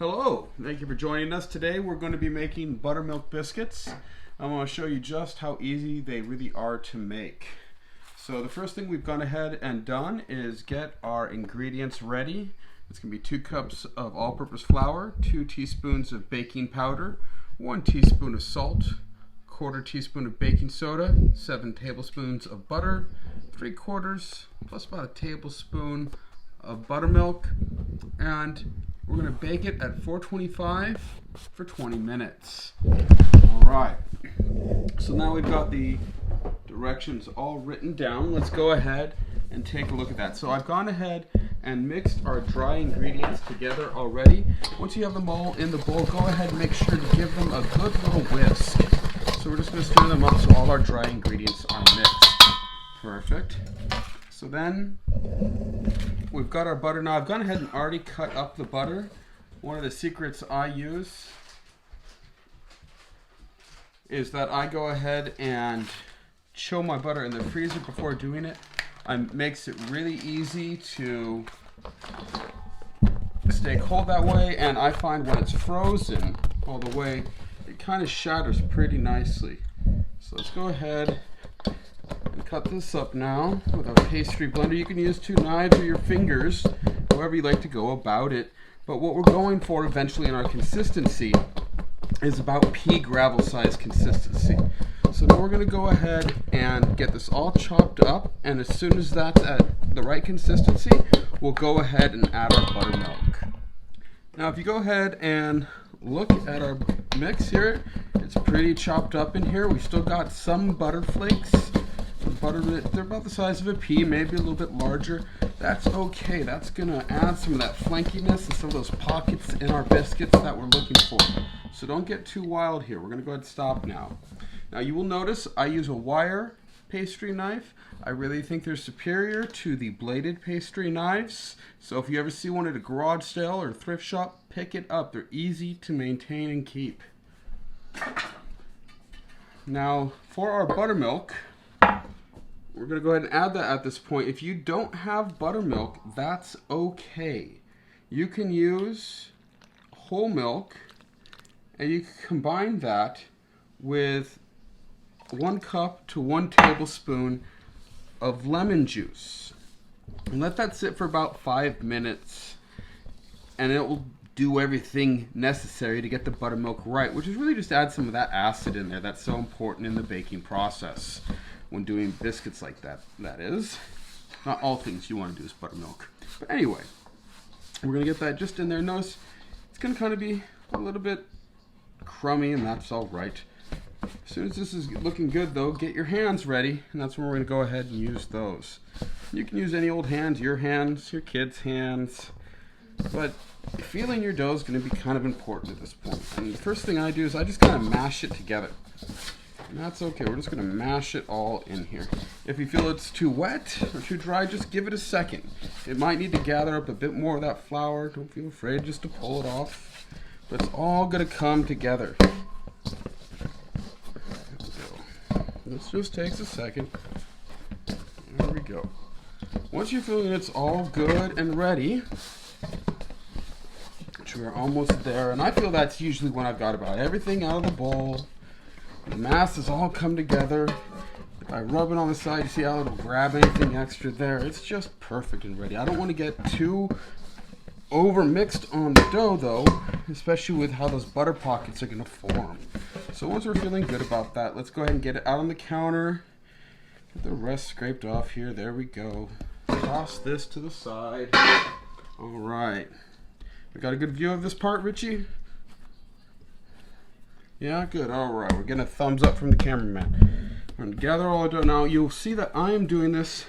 Hello, thank you for joining us. Today we're going to be making buttermilk biscuits. I'm going to show you just how easy they really are to make. So the first thing we've gone ahead and done is get our ingredients ready. It's going to be 2 cups of all-purpose flour, 2 teaspoons of baking powder, 1 teaspoon of salt, 1/4 teaspoon of baking soda, 7 tablespoons of butter, 3/4 plus about a tablespoon of buttermilk, and we're going to bake it at 425 for 20 minutes. Alright, so now we've got the directions all written down. Let's go ahead and take a look at that. So I've gone ahead and mixed our dry ingredients together already. Once you have them all in the bowl, go ahead and make sure to give them a good little whisk. So we're just going to stir them up so all our dry ingredients are mixed. Perfect. So then we've got our butter. Now I've gone ahead and already cut up the butter. One of the secrets I use is that I go ahead and chill my butter in the freezer before doing it. It makes it really easy to stay cold that way, and I find when it's frozen all the way, it kind of shatters pretty nicely. So let's go ahead and cut this up now with a pastry blender. You can use 2 knives or your fingers, however you like to go about it. But what we're going for eventually in our consistency is about pea gravel size consistency. So now we're going to go ahead and get this all chopped up, and as soon as that's at the right consistency, we'll go ahead and add our buttermilk. Now if you go ahead and look at our mix here, it's pretty chopped up in here. We've still got some butter flakes. They're about the size of a pea, maybe a little bit larger. That's okay. That's gonna add some of that flankiness and some of those pockets in our biscuits that we're looking for. So don't get too wild here. We're gonna go ahead and stop now. Now you will notice I use a wire pastry knife. I really think they're superior to the bladed pastry knives. So if you ever see one at a garage sale or thrift shop, pick it up. They're easy to maintain and keep. Now for our buttermilk, we're going to go ahead and add that at this point. If you don't have buttermilk, that's okay. You can use whole milk, and you can combine that with 1 cup to 1 tablespoon of lemon juice. And let that sit for about 5 minutes, and it will do everything necessary to get the buttermilk right, which is really just add some of that acid in there that's so important in the baking process. When doing biscuits like that, that is. Not all things you want to do is buttermilk. But anyway, we're going to get that just in there. Notice it's going to kind of be a little bit crummy, and that's all right. As soon as this is looking good, though, get your hands ready, and that's when we're going to go ahead and use those. You can use any old hands, your kids' hands, but feeling your dough is going to be kind of important at this point. And the first thing I do is I just kind of mash it together. And that's okay. We're just going to mash it all in here. If you feel it's too wet or too dry, just give it a second. It might need to gather up a bit more of that flour. Don't feel afraid just to pull it off. But it's all going to come together. There we go. This just takes a second. There we go. Once you're feeling it's all good and ready, which we're almost there, and I feel that's usually when I've got about everything out of the bowl. The mass has all come together. If I rub it on the side, you see how it'll grab anything extra there. It's just perfect and ready. I don't want to get too over mixed on the dough though, especially with how those butter pockets are going to form. So once we're feeling good about that, let's go ahead and get it out on the counter. Get the rest scraped off here. There we go. Toss this to the side. All right. We got a good view of this part, Richie? Yeah, good. All right, we're getting a thumbs up from the cameraman. We're going to gather all the dough. Now, you'll see that I am doing this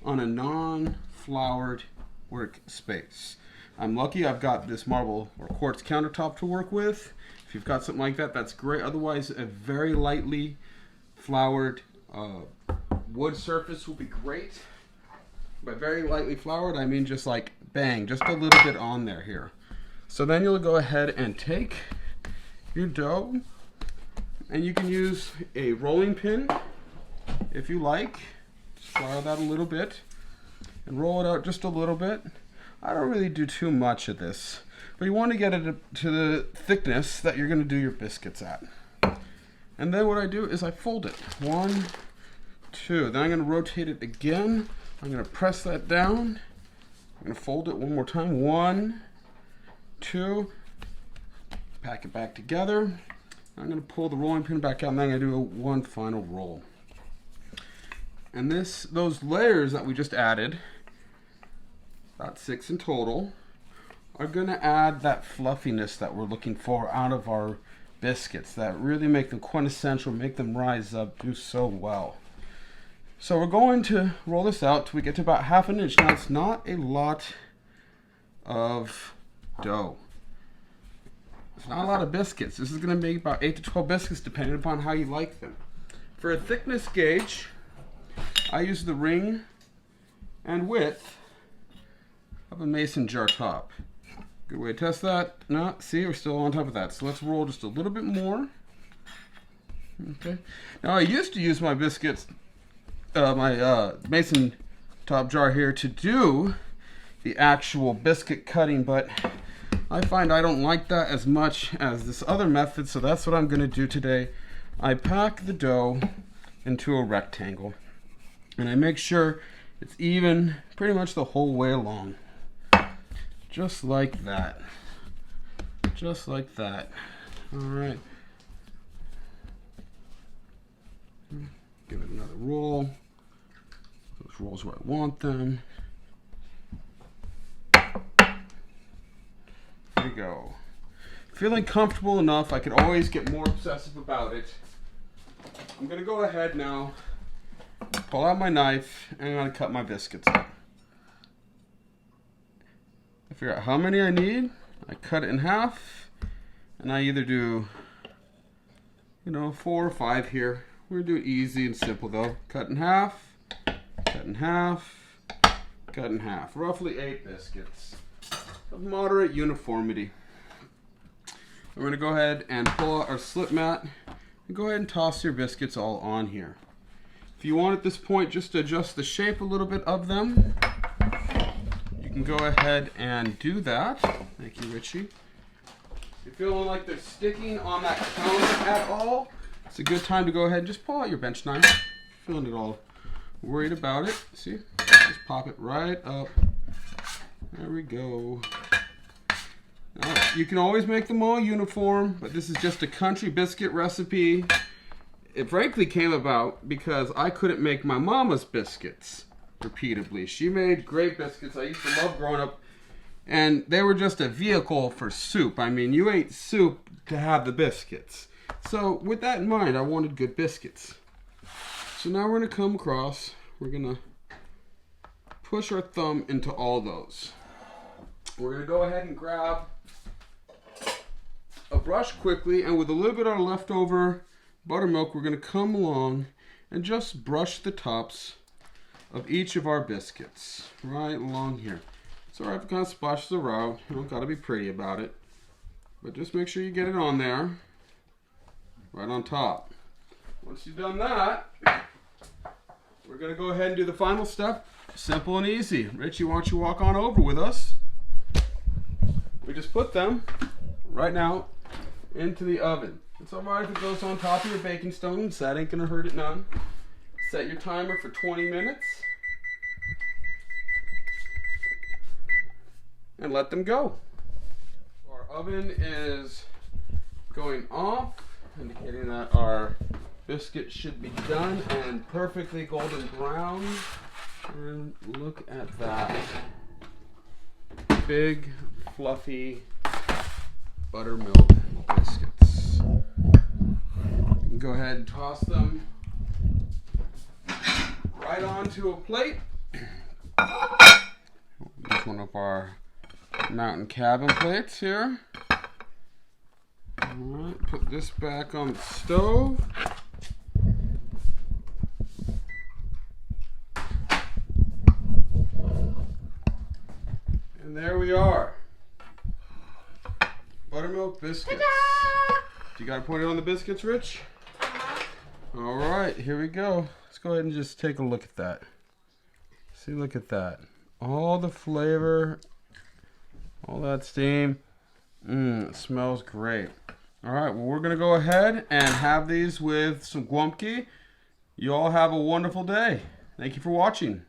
on a non-floured workspace. I'm lucky I've got this marble or quartz countertop to work with. If you've got something like that, that's great. Otherwise, a very lightly floured wood surface will be great. By very lightly floured, I mean just like bang, just a little bit on there here. So then you'll go ahead and take your dough, and you can use a rolling pin if you like. Just flour that a little bit and roll it out just a little bit. I don't really do too much of this. But you want to get it to the thickness that you're going to do your biscuits at. And then what I do is I fold it. 1, 2. Then I'm going to rotate it again. I'm going to press that down. I'm going to fold it one more time. 1, 2. Pack it back together. I'm going to pull the rolling pin back out, and then I'm going to do one final roll. And those layers that we just added, about 6 in total, are going to add that fluffiness that we're looking for out of our biscuits, that really make them quintessential, make them rise up, do so well. So we're going to roll this out till we get to about 1/2 inch. Now it's not a lot of dough. It's not a lot of biscuits. This is going to make about 8 to 12 biscuits depending upon how you like them. For a thickness gauge, I use the ring and width of a mason jar top. Good way to test that. No, see, we're still on top of that. So let's roll just a little bit more. Okay. Now I used to use my biscuits, my mason top jar here to do the actual biscuit cutting, but I find I don't like that as much as this other method, so that's what I'm going to do today. I pack the dough into a rectangle, and I make sure it's even pretty much the whole way along. Just like that. Just like that. All right. Give it another roll. Those rolls where I want them. There we go. Feeling comfortable enough, I could always get more obsessive about it. I'm going to go ahead now, pull out my knife, and I'm going to cut my biscuits up. I figure out how many I need. I cut it in half, and I either do, 4 or 5 here. We're going to do it easy and simple though. Cut in half, cut in half, cut in half. Roughly 8 biscuits of moderate uniformity. We're going to go ahead and pull out our slip mat and go ahead and toss your biscuits all on here. If you want at this point just to adjust the shape a little bit of them, you can go ahead and do that. Thank you, Richie. If you're feeling like they're sticking on that counter at all, it's a good time to go ahead and just pull out your bench knife. Feeling at all worried about it. See? Just pop it right up. There we go. Now, you can always make them all uniform, but this is just a country biscuit recipe. It frankly came about because I couldn't make my mama's biscuits repeatedly. She made great biscuits I used to love growing up, and they were just a vehicle for soup. I mean, you ate soup to have the biscuits. So with that in mind, I wanted good biscuits. So now we're going to come across, we're going to push our thumb into all those. We're going to go ahead and grab a brush quickly, and with a little bit of our leftover buttermilk, we're going to come along and just brush the tops of each of our biscuits right along here. It's alright if it kind of splashes around. You don't got to be pretty about it, but just make sure you get it on there, right on top. Once you've done that, we're going to go ahead and do the final step. Simple and easy. Richie, why don't you walk on over with us? We just put them right now into the oven. It's alright if it goes on top of your baking stones. That ain't going to hurt it none. Set your timer for 20 minutes. And let them go. Our oven is going off, indicating that our biscuit should be done and perfectly golden brown. And look at that. Big, fluffy buttermilk biscuits. You can go ahead and toss them right onto a plate. Use one of our mountain cabin plates here. Alright, put this back on the stove. And there we are. Buttermilk biscuits. Do you got to put it on the biscuits, Rich? Alright, here we go. Let's go ahead and just take a look at that. See, look at that. All the flavor, all that steam. It smells great. All right, well, we're going to go ahead and have these with some guamki. You all have a wonderful day. Thank you for watching.